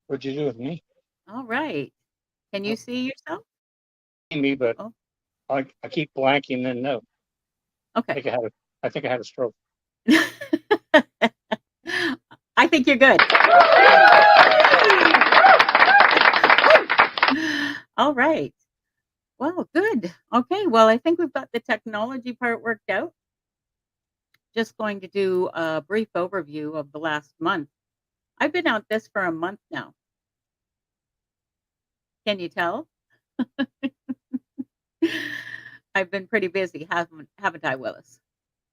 What'd you do with me? All right. Can you Oh, see yourself? me, but Oh, I keep blanking and no. I okay. think I had a I think I had a stroke. I think you're good. All right. Well, good. Okay. Well, I think we've got the technology part worked out. Just going to do a brief overview of the last month. I've been out this for a month now. Can you tell? I've been pretty busy, haven't I, Willis?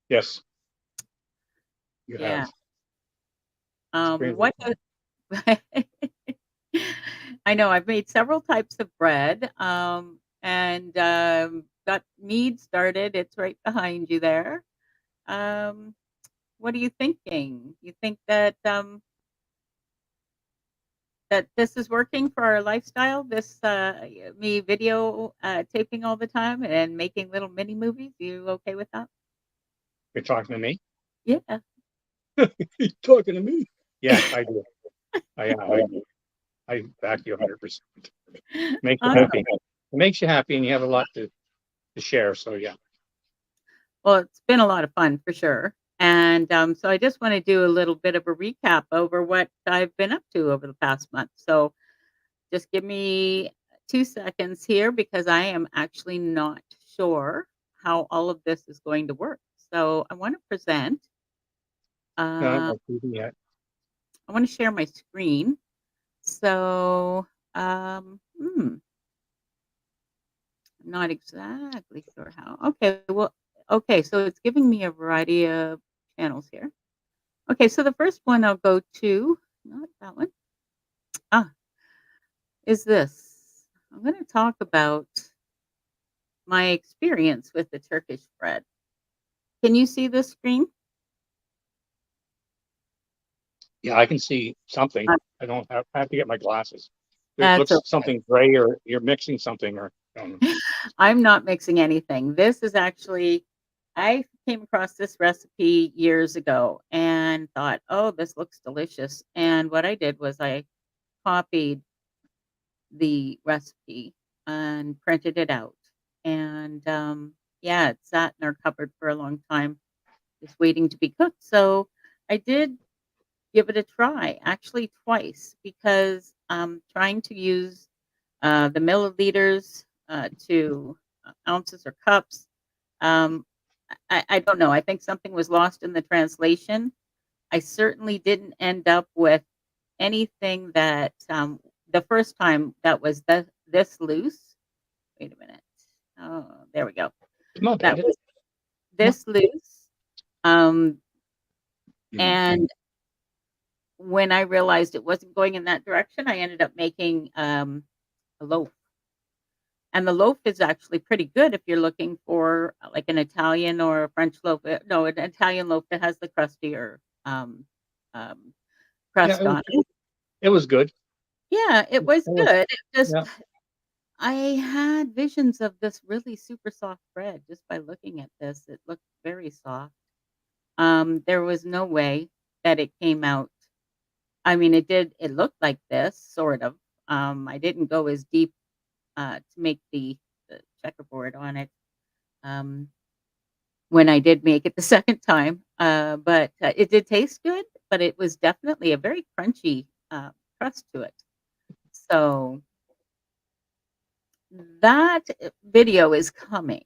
Yes, you have. Yeah. Screen What I know I've made several types of bread, and got mead started. It's right behind you there. Um, what are you thinking? You think that that this is working for our lifestyle? This me video taping all the time and making little mini movies. You okay with that? You're talking to me? Yeah. You're talking to me? Yes, I do. I back you 100%. Makes you Awesome. happy. It makes you happy, and you have a lot to share. So yeah, Well, it's been a lot of fun for sure. And so I just want to do a little bit of a recap over what I've been up to over the past month. So just give me 2 seconds here because I am actually not sure how all of this is going to work. So I want to present, no, uh, not TV yet. I want to share my screen. So I'm not exactly sure how. Okay, well, okay, so it's giving me a variety of channels here. Okay, so the first one I'll go to, not that one, ah, is this. I'm going to talk about my experience with the Turkish bread. Can you see the screen? Yeah, I can see something. Uh, I have to get my glasses. It That's looks okay. something gray, or you're mixing something, or I'm not mixing anything. This is actually, I came across this recipe years ago and thought, oh, this looks delicious. And what I did was I copied the recipe and printed it out. And yeah, it sat in our cupboard for a long time, just waiting to be cooked. So I did give it a try, actually twice, because trying to use the milliliters to ounces or cups. Um, I don't know. I think something was lost in the translation. I certainly didn't end up with anything that the first time that was this loose. Wait a minute. Oh, there we go. come on, That Bandit, was come on. this loose. Um, Mhm. and when I realized it wasn't going in that direction, I ended up making a loaf. And the loaf is actually pretty good if you're looking for like an Italian or a French loaf. No, an Italian loaf that has the crustier um, um, Yeah, crust on it. it was good. Yeah, it It was was, good. It just yeah. I had visions of this really super soft bread just by looking at this. It looked very soft. There was no way that it came out. I mean, it looked like this, sort of. I didn't go as deep to make the checkerboard on it um, when I did make it the second time. But it did taste good, but it was definitely a very crunchy crust to it. So that video is coming,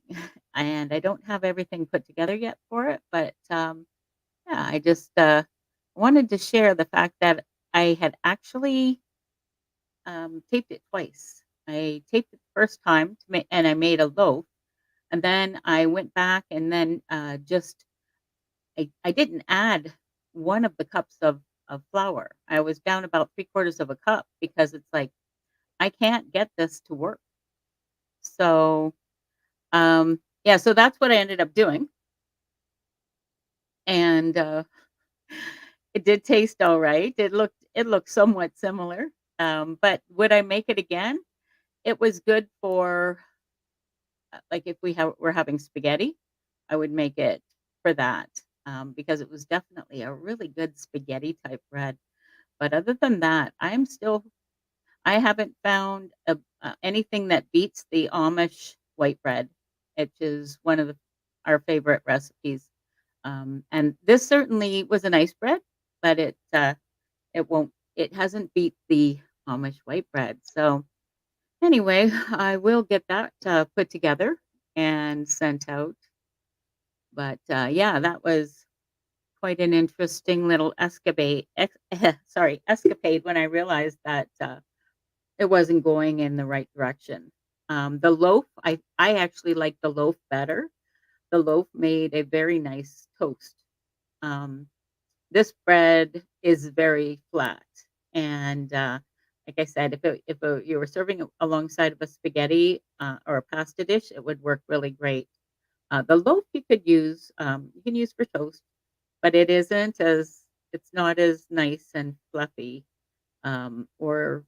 and I don't have everything put together yet for it, but, yeah, I just, wanted to share the fact that I had actually, taped it twice. I taped it the first time to ma and I made a loaf, and then I went back and then, just I didn't add 1 of the cups of flour. I was down about 3/4 of a cup because it's like, I can't get this to work. So yeah, so that's what I ended up doing, and, it did taste alright. It looked somewhat similar, but would I make it again? It was good for, like, if we're having spaghetti, I would make it for that, because it was definitely a really good spaghetti type bread, but other than that, I'm still I haven't found anything that beats the Amish white bread, which is one of our favorite recipes. And this certainly was a nice bread, but it won't. It hasn't beat the Amish white bread. So anyway, I will get that put together and sent out. But yeah, that was quite an interesting little escapade when I realized that it wasn't going in the right direction. The loaf, I actually like the loaf better. The loaf made a very nice toast. Um, this bread is very flat, and like I said, you were serving it alongside of a spaghetti or a pasta dish, it would work really great. The loaf you can use for toast, but it's not as nice and fluffy or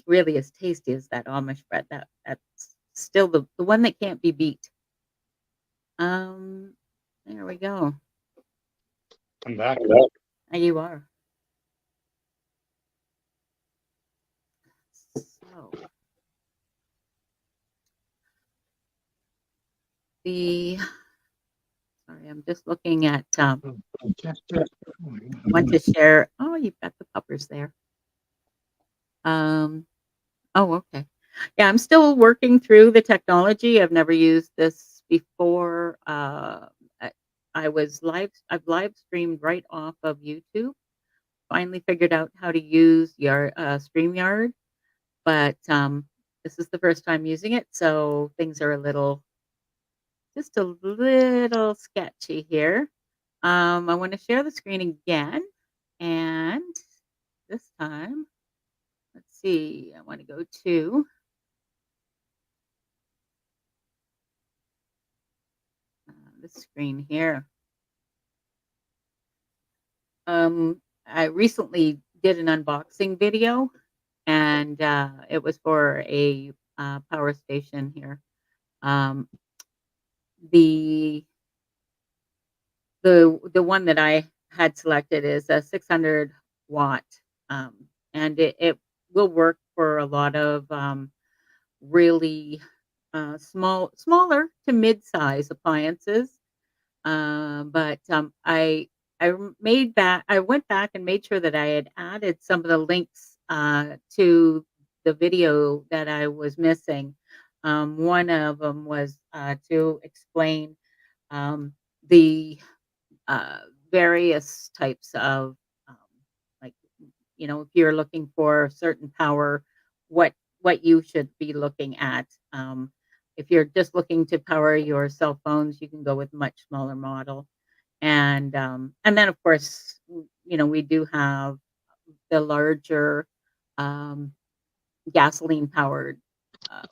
really as tasty as that Amish bread. That's still the one that can't be beat. Um, there we go. I'm back. There you are. So the sorry, I'm just looking at want to share. Oh, you've got the puppers there. Um, oh, okay. Yeah, I'm still working through the technology. I've never used this before. I, I've live streamed right off of YouTube. Finally figured out how to use your StreamYard, but this is the first time using it, so things are just a little sketchy here. I want to share the screen again, and this time, let's see. I want to go to the screen here. I recently did an unboxing video, and it was for a power station here. Um, the the one that I had selected is a 600 watt, um, and it will work for a lot of really smaller to mid-size appliances. But I went back and made sure that I had added some of the links to the video that I was missing. One of them was to explain um, the uh, various types of um, like if you're looking for certain power, what you should be looking at. If you're just looking to power your cell phones, you can go with much smaller model. And then of course, we do have the larger um, gasoline powered uh,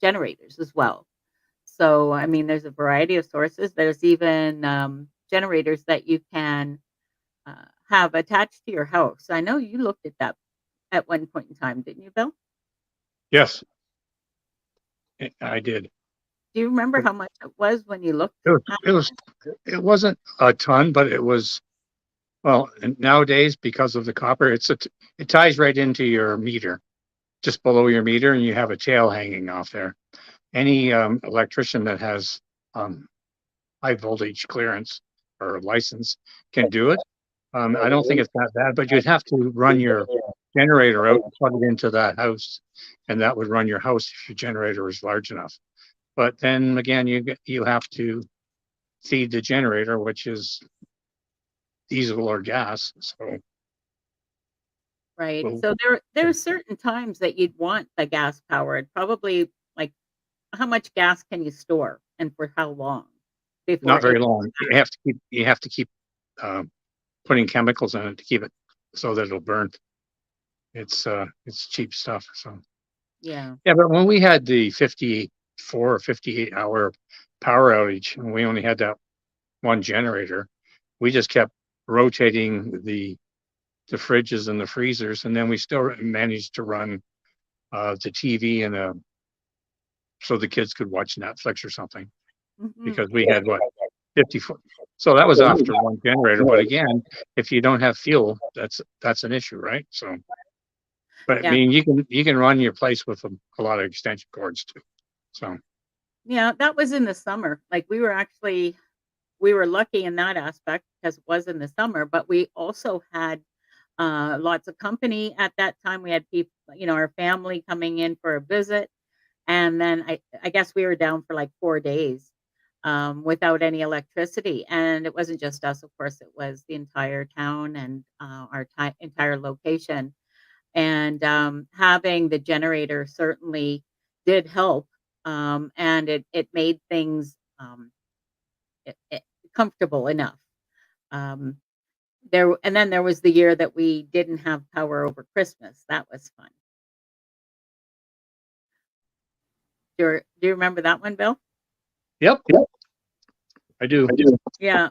generators as well. So I mean, there's a variety of sources. There's even generators that you can have attached to your house. I know you looked at that at one point in time, didn't you, Bill? Yes, I did. Do you remember how much it was when you looked It was, at it was, it wasn't a ton, but it was, well, and nowadays because of the copper, it ties right into your meter, just below your meter, and you have a tail hanging off there. Any electrician that has um, high voltage clearance or license can do it. I don't think it's that bad, but you'd have to run your generator out and plug it into that house, and that would run your house if your generator is large enough. But then again, you have to feed the generator, which is diesel or gas. So right? well, So there are certain times that you'd want the gas powered. Probably like how much gas can you store and for how long before not it very long. You have to keep um, putting chemicals in it to keep it so that it'll burn. It's cheap stuff. So yeah. yeah, but when we had the 54 or 58 hour power outage and we only had that one generator, we just kept rotating the fridges and the freezers, and then we still managed to run the TV and so the kids could watch Netflix or something Mhm. because we had what 54. So that was after one generator. But again, if you don't have fuel, that's an issue, right? So But I Yeah. mean, you can run your place with a lot of extension cords too. So Yeah, that was in the summer. Like, we were lucky in that aspect because it was in the summer, but we also had, lots of company at that time. We had people, our family coming in for a visit, and then I guess we were down for, like, 4 days, without any electricity, and it wasn't just us, of course, it was the entire town and, our entire location, and, having the generator certainly did help, and it made things, comfortable enough. Um, and then there was the year that we didn't have power over Christmas. That was fun. Do you remember that one, Bill? yep, Yep, I do. I do. Yeah.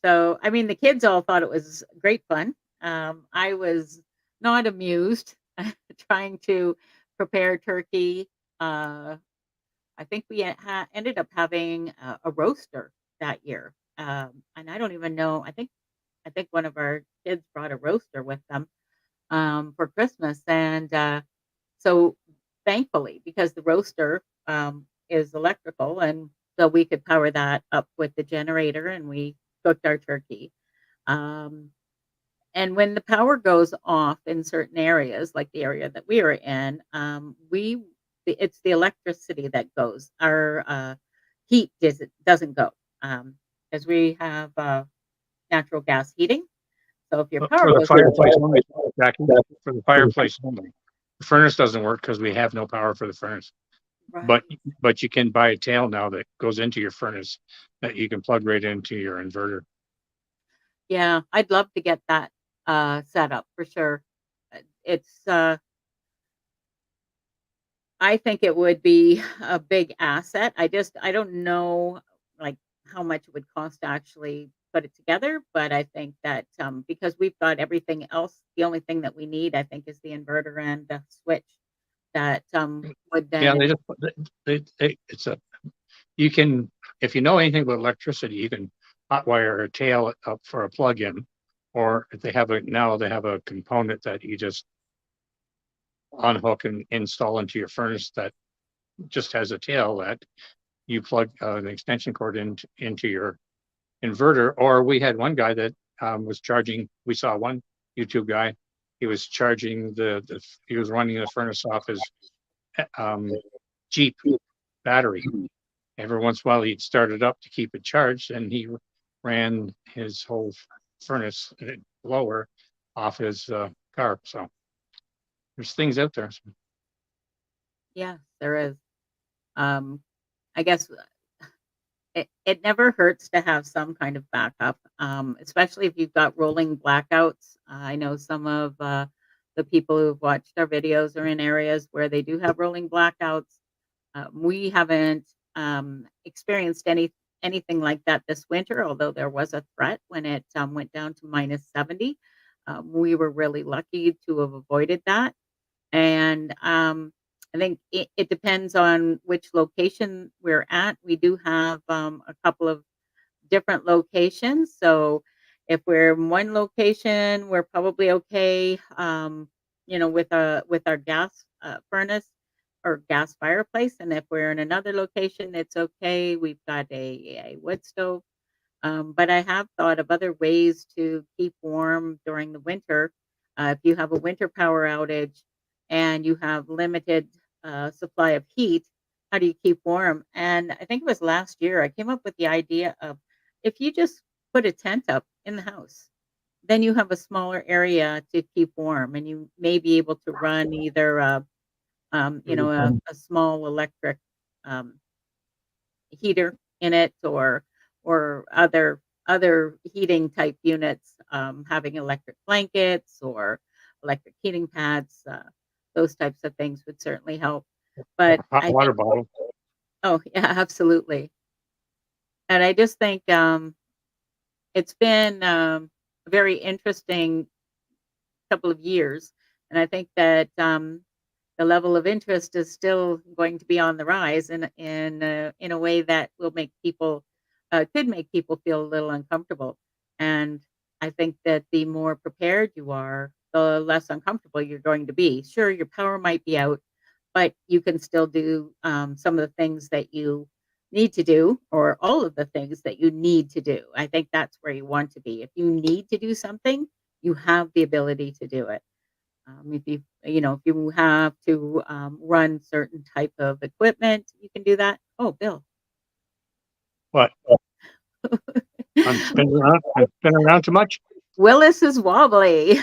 So, I mean, the kids all thought it was great fun. I was not amused trying to prepare turkey. Uh, I think we ended up having a roaster that year. And I don't even know. I think one of our kids brought a roaster with them for Christmas, and so thankfully, because the roaster is electrical, and so we could power that up with the generator, and we cooked our turkey. Um, and when the power goes off in certain areas, like the area that we were in, it's the electricity that goes. Our heat doesn't go because we have natural gas heating. So if your But power for the goes out, fireplace only, Jackie, That- for the fireplace only. The furnace doesn't work because we have no power for the furnace. But right? but you can buy a tail now that goes into your furnace that you can plug right into your inverter. Yeah, I'd love to get that set up for sure. It's I think it would be a big asset. I don't know like how much it would cost to actually put it together, but I think that because we've got everything else, the only thing that we need, I think, is the inverter and the switch that would Yeah, then. they just it's a you can, if you know anything about electricity, you can hotwire a tail up for a plug-in, or if they have a component that you just unhook and install into your furnace that just has a tail that you plug an extension cord into your inverter. Or we had one guy that was charging. We saw one YouTube guy. He was charging he was running the furnace off his um, Jeep battery. Every once in a while, he'd start it up to keep it charged, and he ran his whole furnace blower off his car. So there's things out there. Yeah, there is. Um, I guess it never hurts to have some kind of backup, especially if you've got rolling blackouts. I know some of the people who've watched our videos are in areas where they do have rolling blackouts. We haven't experienced anything like that this winter, although there was a threat when it went down to -70. We were really lucky to have avoided that. And, I think it depends on which location we're at. We do have, a couple of different locations, so if we're in one location, we're probably okay, with our gas, furnace or gas fireplace, and if we're in another location, it's okay. We've got a wood stove. But I have thought of other ways to keep warm during the winter. If you have a winter power outage and you have limited supply of heat, how do you keep warm? And I think it was last year I came up with the idea of if you just put a tent up in the house, then you have a smaller area to keep warm, and you may be able to run either a small electric um, heater in it or other heating type units, having electric blankets or electric heating pads, those types of things would certainly help. But Hot I water think, bottle. oh yeah, absolutely. And I just think it's been a very interesting couple of years, and I think that the level of interest is still going to be on the rise in a way that will make people could make people feel a little uncomfortable. And I think that the more prepared you are, the less uncomfortable you're going to be. Sure, your power might be out, but you can still do some of the things that you need to do, or all of the things that you need to do. I think that's where you want to be. If you need to do something, you have the ability to do it. If if you have to run certain type of equipment, you can do that. Oh, Bill. What? I'm spinning around too much. Willis is wobbly.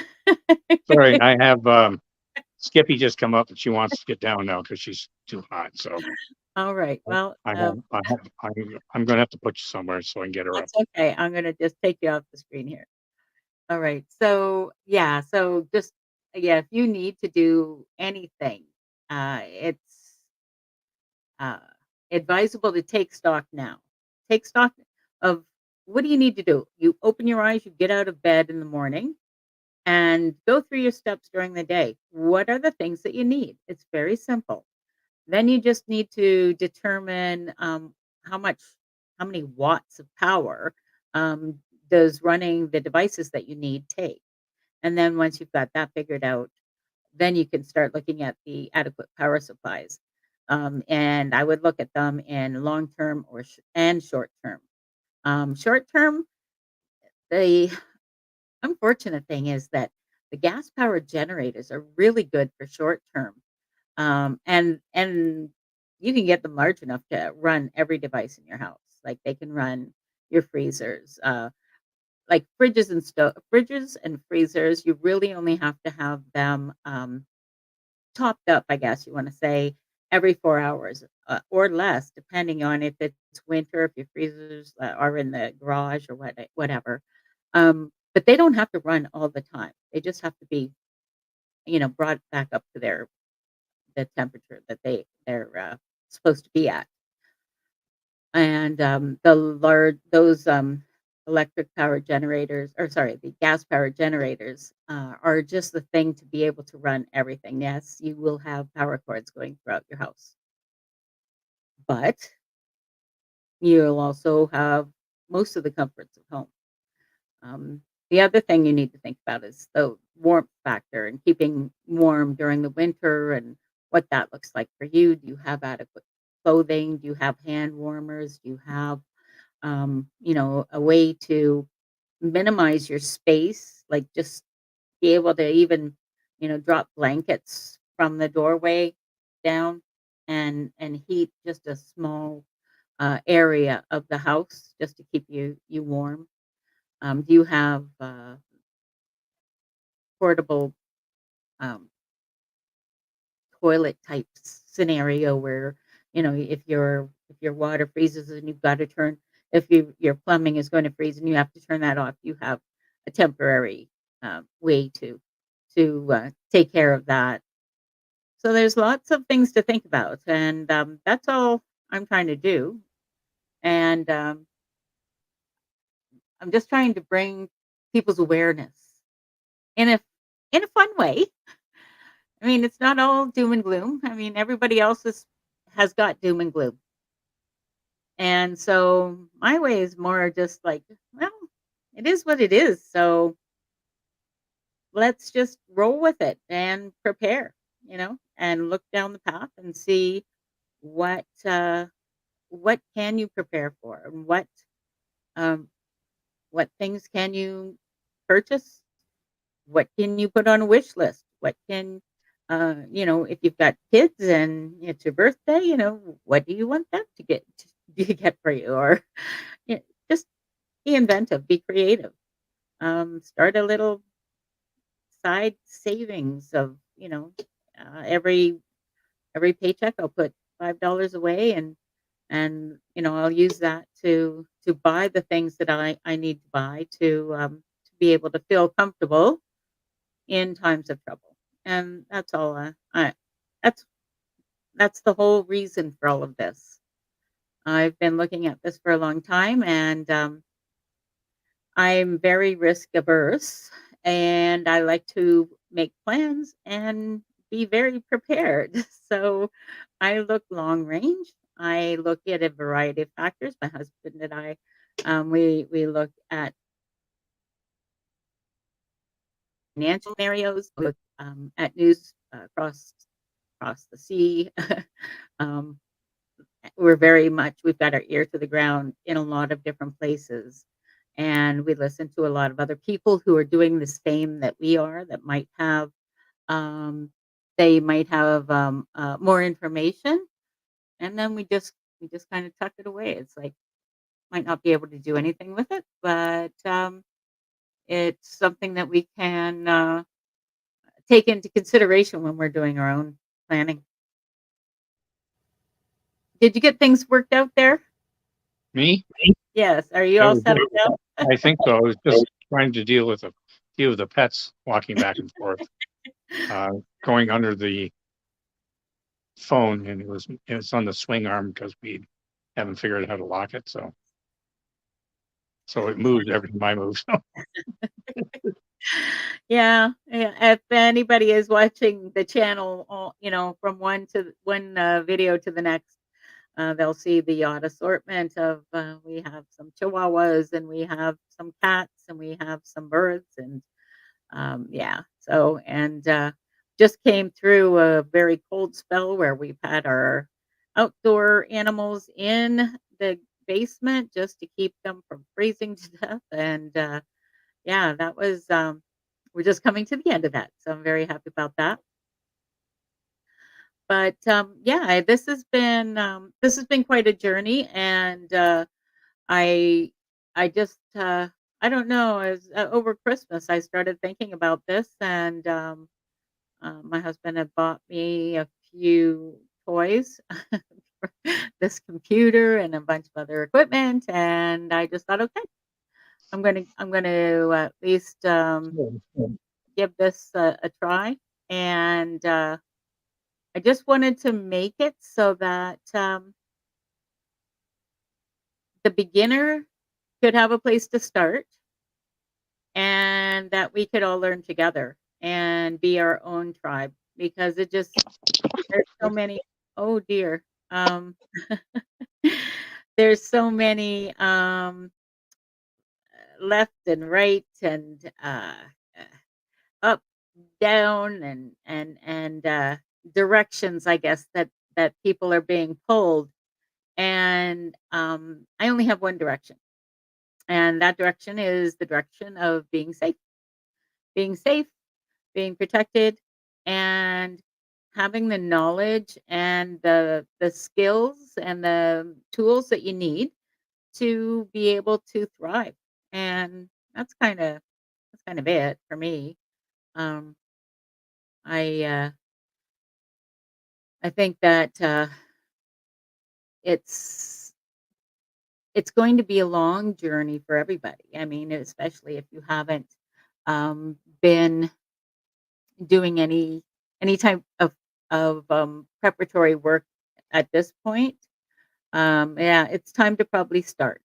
Sorry, I have Skippy just come up and she wants to get down now because she's too hot. So All right. Well, I'm going to have to put you somewhere so I can get her up. that's okay. I'm gonna just take you off the screen here. All right. So yeah. So just yeah, if you need to do anything, it's uh, advisable to take stock now. Take stock of what do you need to do. You open your eyes. You get out of bed in the morning and go through your steps during the day. What are the things that you need? It's very simple. Then you just need to determine how much, how many watts of power um, does running the devices that you need take. And then once you've got that figured out, then you can start looking at the adequate power supplies. And I would look at them in long term and short term. Short term, the unfortunate thing is that the gas powered generators are really good for short term. And you can get them large enough to run every device in your house. Like they can run your freezers, like fridges and freezers. You really only have to have them topped up, I guess you want to say, every 4 hours or less, depending on if it's winter, if your freezers are in the garage or whatever. But they don't have to run all the time. They just have to be, brought back up to the temperature that they're supposed to be at. And the large those electric power generators, or sorry, the gas power generators are just the thing to be able to run everything. Yes, you will have power cords going throughout your house, but you'll also have most of the comforts of home. The other thing you need to think about is the warmth factor and keeping warm during the winter and what that looks like for you. Do you have adequate clothing? Do you have hand warmers? Do you have, a way to minimize your space? Like just be able to even, drop blankets from the doorway down and heat just a small area of the house just to keep you warm. Do you have portable um, toilet type scenario where if your water freezes and you've got to turn if your plumbing is going to freeze and you have to turn that off, you have a temporary way to take care of that. So there's lots of things to think about, and that's all I'm trying to do. And I'm just trying to bring people's awareness in a fun way. I mean, it's not all doom and gloom. I mean, everybody else has got doom and gloom. And so my way is more just like, well, it is what it is. So let's just roll with it and prepare, and look down the path and see what can you prepare for and um what things can you purchase. What can you put on a wish list? What can, if you've got kids and it's your birthday, what do you want them to get for you? Or you know, just be inventive, be creative. Start a little side savings of, every paycheck I'll put $5 away and I'll use that to buy the things that I need to buy to be able to feel comfortable in times of trouble. And that's all. That's that's the whole reason for all of this. I've been looking at this for a long time, and I'm very risk averse, and I like to make plans and be very prepared. So I look long range. I look at a variety of factors. My husband and I, we look at financial scenarios, look at news across the sea. um, we've got our ear to the ground in a lot of different places. And we listen to a lot of other people who are doing the same that we are, that might have, um, more information. And then we just kind of tuck it away. It's like, might not be able to do anything with it, but it's something that we can take into consideration when we're doing our own planning. Did you get things worked out there? Me? Yes. Are you Yeah, all we set did. up now? I think so. I was just trying to deal with a few of the pets walking back and forth, going under the phone, and it's on the swing arm because we haven't figured out how to lock it. So it moves every time I move. So Yeah, yeah. If anybody is watching the channel, from one video to the next, they'll see the odd assortment of. We have some Chihuahuas, and we have some cats, and we have some birds, and yeah. So and just came through a very cold spell where we've had our outdoor animals in the basement just to keep them from freezing to death, and yeah, that was, we're just coming to the end of that, so I'm very happy about that. But, yeah, this has been quite a journey, and, I I just, I don't know, as over Christmas, I started thinking about this, and, my husband had bought me a few toys, for this computer and a bunch of other equipment, and I just thought, "Okay, I'm gonna at least, give this a try." And I just wanted to make it so that the beginner could have a place to start and that we could all learn together and be our own tribe because there's so many, oh dear. Um, there's so many left and right and up, down, and directions, I guess, that people are being pulled, and, I only have one direction, and that direction is the direction of being safe, being protected, and having the knowledge and the skills and the tools that you need to be able to thrive, and that's kind of it for me. Um, I, uh I think that, it's it's going to be a long journey for everybody. I mean, especially if you haven't, been doing any type of preparatory work at this point. Yeah, it's time to probably start.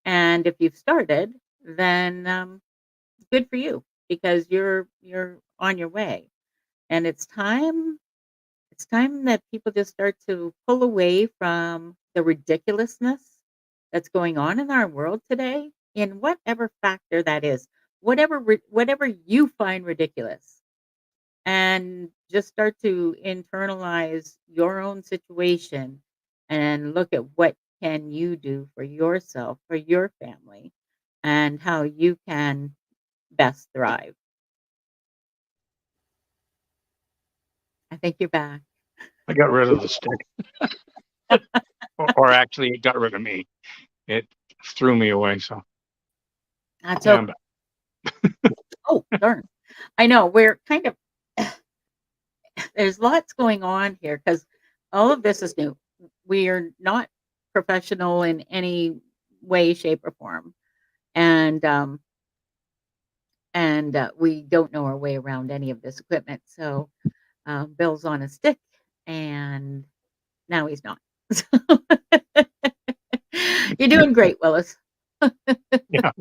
And if you've started, then, good for you because you're on your way. And it's time that people just start to pull away from the ridiculousness that's going on in our world today, in whatever factor that is, whatever you find ridiculous, and just start to internalize your own situation and look at what can you do for yourself, for your family, and how you can best thrive. I think you're back. I got rid of the stick, or actually, it got rid of me. It threw me away. So That's yeah, okay. Oh, darn. I know we're kind of there's lots going on here because all of this is new. We are not professional in any way, shape, or form, and we don't know our way around any of this equipment. So Bill's on a stick, and now he's not. You're doing great, Willis. yeah.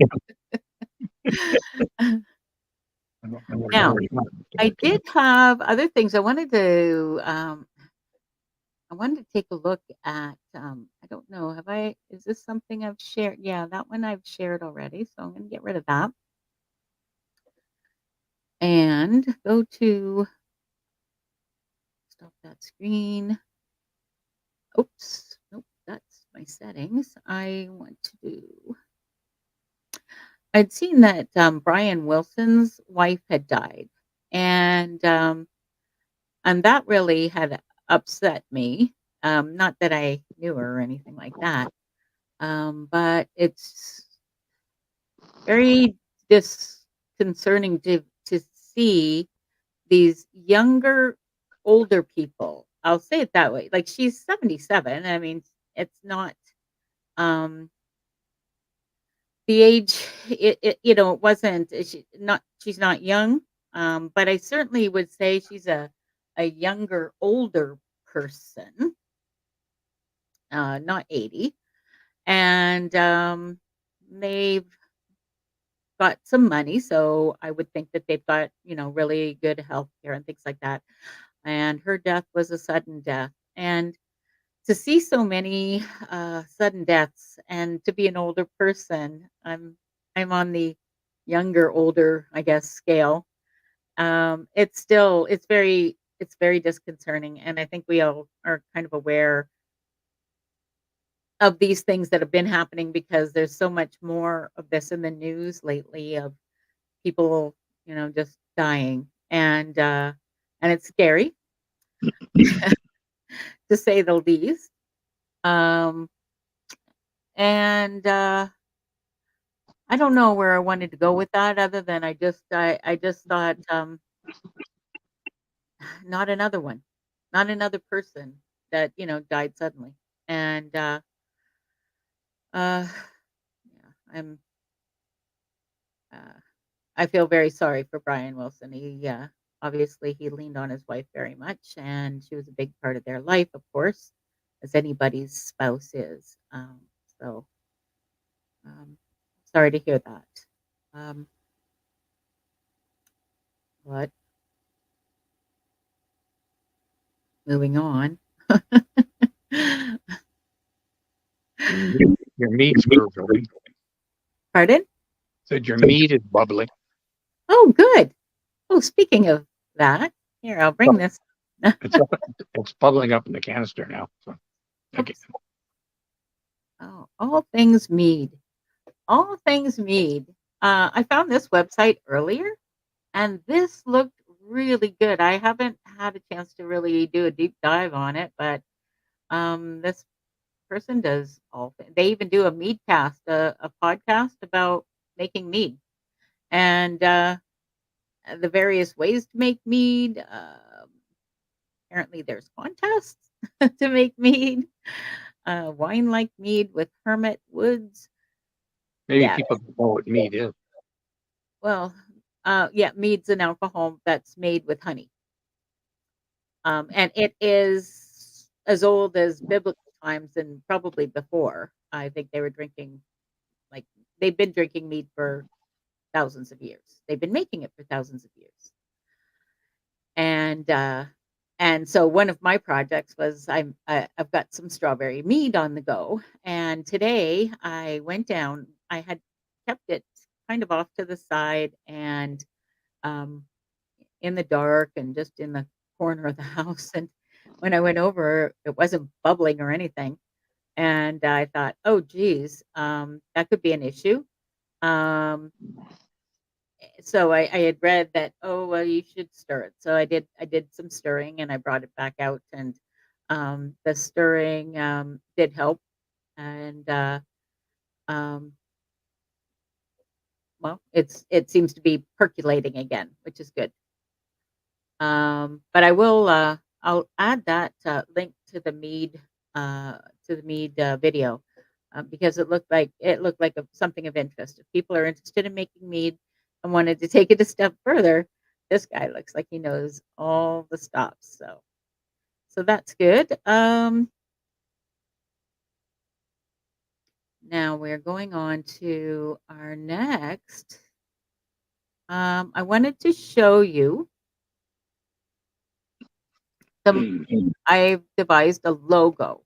Now, I did have other things I wanted to take a look at, I don't know, is this something I've shared? Yeah, that one I've shared already, so I'm gonna get rid of that. and go to stop that screen. Oops, nope, that's my settings. I want to do. I'd seen that Brian Wilson's wife had died, and that really had upset me. Not that I knew her or anything like that, but it's very disconcerting to see these younger, older people. I'll say it that way. Like she's 77. I mean, it's not um the age it wasn't she's not young. But I certainly would say she's a younger, older person, not 80. And they've got some money, so I would think that they've got, really good health care and things like that. And her death was a sudden death. And to see so many sudden deaths and to be an older person, I'm on the younger, older, I guess, scale. It's very disconcerting, and I think we all are kind of aware of these things that have been happening because there's so much more of this in the news lately of people, just dying, and it's scary to say the least. Um, and I don't know where I wanted to go with that, other than I just thought, not another one, not another person that died suddenly, and uh, yeah, uh, I feel very sorry for Brian Wilson. Obviously he leaned on his wife very much, and she was a big part of their life, of course, as anybody's spouse is. So um, sorry to hear that. Um, but moving on. Your meat's bubbling. Pardon? Said your meat is bubbling. Oh, good. Oh, speaking of that, here, I'll bring this. It's up, it's bubbling up in the canister now. So okay. Oops. Oh, all things mead. All things mead. I found this website earlier, and this looked really good. I haven't had a chance to really do a deep dive on it, but this person does all. They even do a mead cast, a podcast about making mead, and the various ways to make mead. Apparently, there's contests to make mead. Wine like mead with hermit woods. Maybe Yeah, people don't know what meat is. well, yeah, mead's an alcohol that's made with honey. And it is as old as biblical times and probably before. I think they were drinking, like, they've been drinking mead for thousands of years. They've been making it for thousands of years. And so one of my projects was I've got some strawberry mead on the go, and today I went down. I had kept it kind of off to the side and um, in the dark and just in the corner of the house. And when I went over, it wasn't bubbling or anything. And I thought, oh, geez, that could be an issue. Um, so I had read that, oh, well, you should stir it. So I did some stirring and I brought it back out, and the stirring did help. And um, well, it seems to be percolating again, which is good. But I'll add that link uh, to the mead video, because it looked like something of interest. If people are interested in making mead and wanted to take it a step further, this guy looks like he knows all the stops. So that's good. Now we're going on to our next. I wanted to show you some. I've devised a logo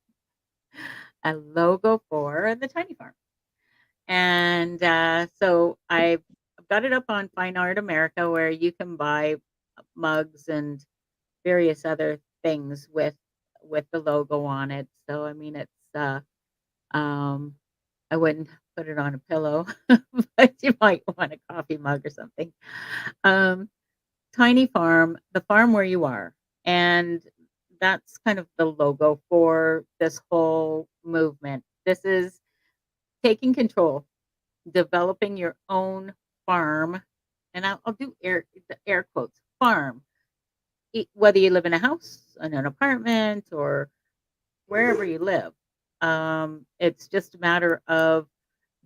for the Tiny Farm. And so I I've got it up on Fine Art America where you can buy mugs and various other things with the logo on it. So I mean, it's um, I wouldn't put it on a pillow, but you might want a coffee mug or something. Um, Tiny Farm, the farm where you are, and that's kind of the logo for this whole movement. This is taking control, developing your own farm, and I'll do the air quotes farm. Whether you live in a house, in an apartment, or wherever you live, it's just a matter of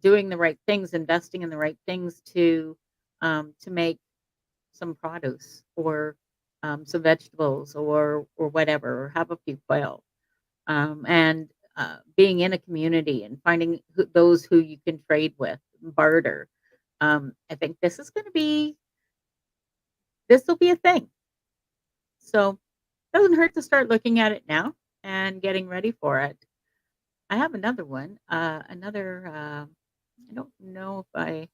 doing the right things, investing in the right things to make some produce or some vegetables or whatever, or have a few quail, and being in a community and finding those who you can trade with, barter. I think this will be a thing. So doesn't hurt to start looking at it now and getting ready for it. I have another one. I don't know if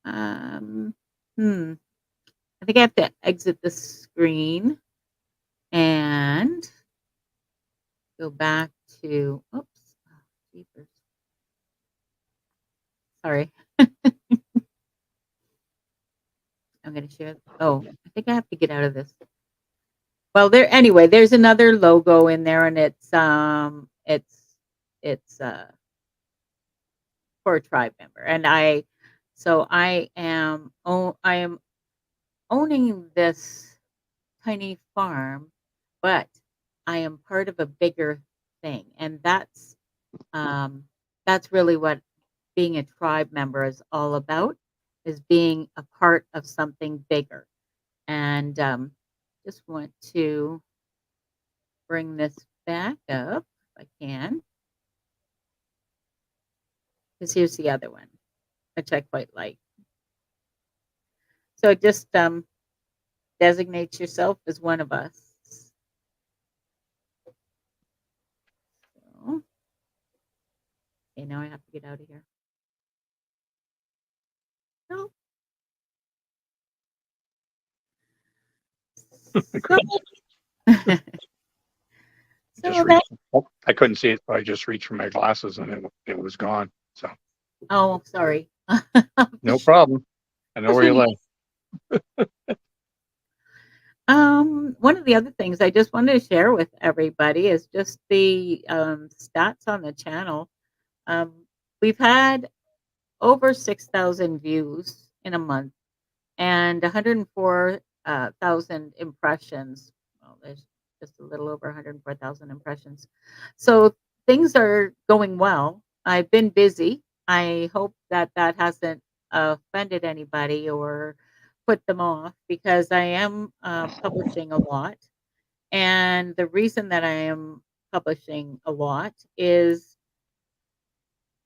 um, hmm, I think I have to exit the screen and go back to, oops, oh, jeepers. Sorry. I'm going to share. Oh, I think I have to get out of this. Well, anyway, there's another logo in there and it's for a tribe member. And I am owning this tiny farm, but I am part of a bigger thing, and that's really what being a tribe member is all about, is being a part of something bigger. And just want to bring this back up if I can, because here's the other one, which I quite like. So just designate yourself as one of us. So, okay, now I have to get out of here. No. So, Just so that. reached. Oh, I couldn't see it, so I just reached for my glasses and it was gone. So Oh, sorry. no problem. I know where you live. One of the other things I just wanted to share with everybody is just the stats on the channel. Um, we've had over 6,000 views in a month and 104,000 impressions. Well, there's just a little over 104,000 impressions. So things are going well. I've been busy. I hope that that hasn't offended anybody or put them off, because I am publishing a lot. And the reason that I am publishing a lot is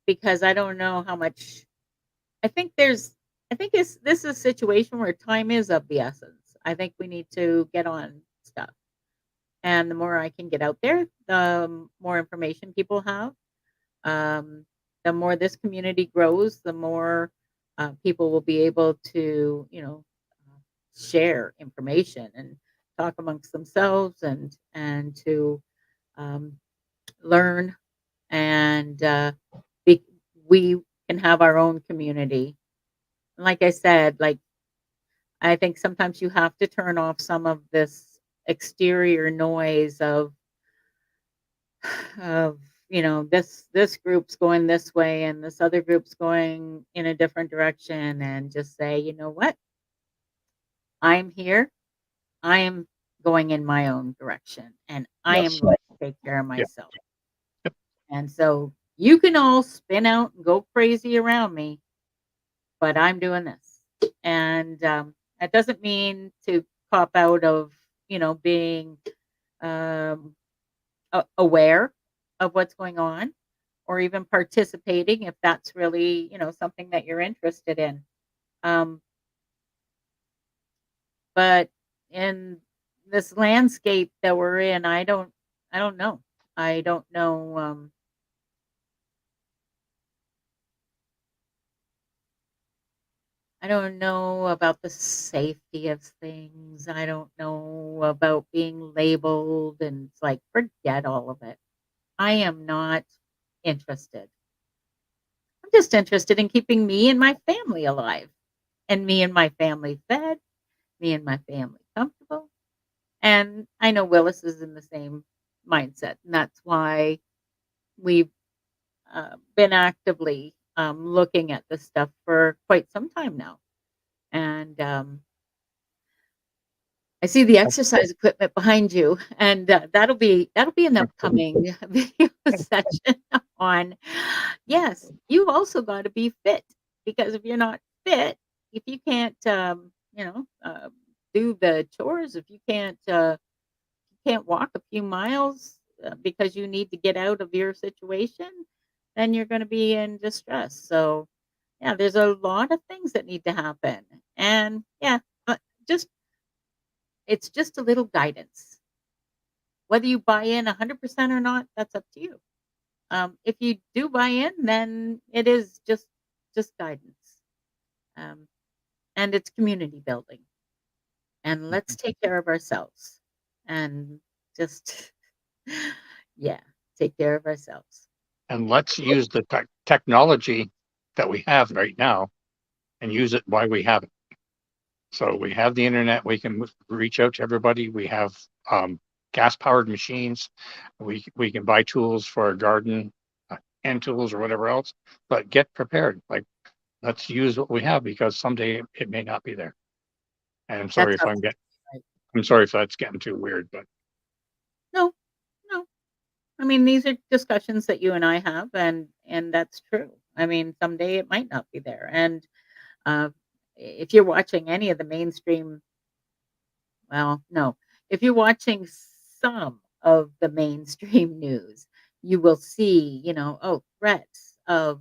because I don't know how much. I think there's I think this is a situation where time is of the essence. I think we need to get on stuff. And the more I can get out there, the more information people have. Um, the more this community grows, the more people will be able to, share information and talk amongst themselves and to um, learn, and be, we can have our own community. Like I said, like I think sometimes you have to turn off some of this exterior noise of this group's going this way and this other group's going in a different direction, and just say, you know what, I'm here. I am going in my own direction, and I am Yes. going to take care of Yeah. myself. And so you can all spin out and go crazy around me, but I'm doing this. And that doesn't mean to pop out of, being um, aware of what's going on, or even participating if that's really, something that you're interested in. Um, but in this landscape that we're in, I don't know. I don't know. I don't know about the safety of things. I don't know about being labeled, and it's like, forget all of it. I am not interested. I'm just interested in keeping me and my family alive, and me and my family fed, me and my family comfortable. And I know Willis is in the same mindset, and that's why we've been actively looking at this stuff for quite some time now. And I see the exercise equipment behind you, and that'll be an upcoming video session on. Yes, you've also got to be fit, because if you're not fit, if you can't, do the chores, if you can't walk a few miles because you need to get out of your situation, then you're going to be in distress. So, yeah, there's a lot of things that need to happen, and yeah, just it's just a little guidance. Whether you buy in 100% or not, that's up to you. If you do buy in, then it is just guidance, um, and it's community building. And let's take care of ourselves, and just yeah, take care of ourselves. And let's use the technology that we have right now and use it while we have it. So we have the internet. We can reach out to everybody. We have gas powered machines. We can buy tools for our garden, hand tools or whatever else. But get prepared. Like, let's use what we have, because someday it may not be there. And That's absolutely right. I'm sorry if that's getting too weird, but No, no. I mean, these are discussions that you and I have, and that's true. I mean, someday it might not be there. And uh, if you're watching any of the mainstream, well, no, if you're watching some of the mainstream news, you will see, oh, threats of,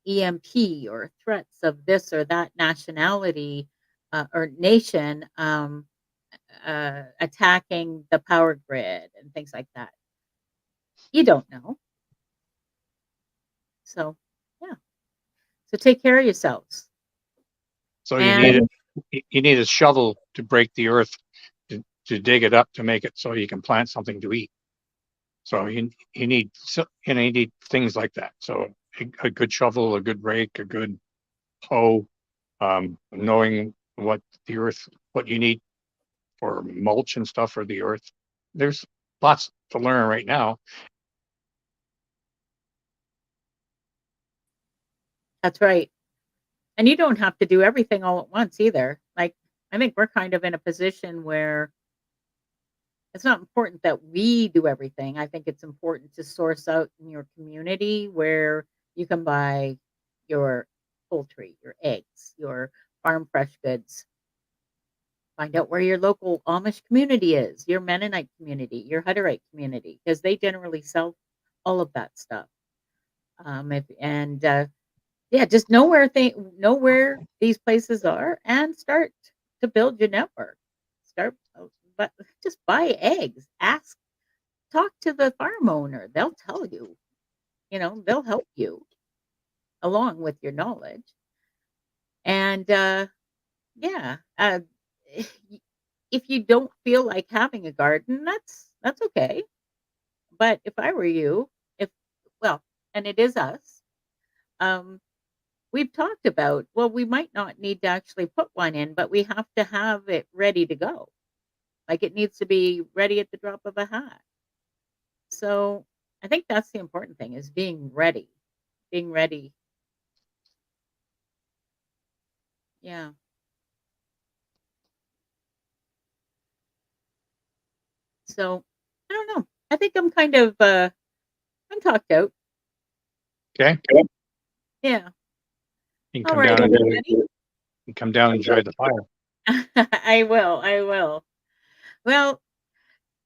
EMP, or threats of this or that nationality or nation attacking the power grid and things like that. You don't know. So, yeah. So take care of yourselves. so And you need a shovel to break the earth, to dig it up, to make it so you can plant something to eat. So you need things like that. So a good shovel, a good rake, a good hoe, knowing what you need for mulch and stuff for the earth. There's lots to learn right now. that's right. And you don't have to do everything all at once either. Like, I think we're kind of in a position where it's not important that we do everything. I think it's important to source out in your community where you can buy your poultry, your eggs, your farm fresh goods. Find out where your local Amish community is, your Mennonite community, your Hutterite community, because they generally sell all of that stuff. If, and Yeah, just know where these places are, and start to build your network. Start, but just buy eggs. Talk to the farm owner. They'll tell you. They'll help you along with your knowledge. And yeah, y- if you don't feel like having a garden, that's okay. But if I were you, if well, and it is us. Um, we've talked about, well, we might not need to actually put one in, but we have to have it ready to go. Like, it needs to be ready at the drop of a hat. So I think that's the important thing, is being ready. Being ready. Yeah. So I don't know. I think I'm kind of I'm talked out. Okay, Yeah. you can All come right, down and everybody. enjoy the fire. I will. I will. Well,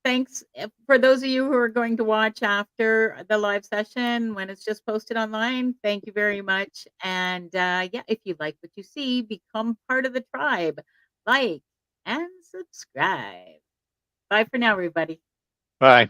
thanks, for those of you who are going to watch after the live session when it's just posted online. Thank you very much. And yeah, if you like what you see, become part of the tribe. Like and subscribe. Bye for now, everybody. Bye.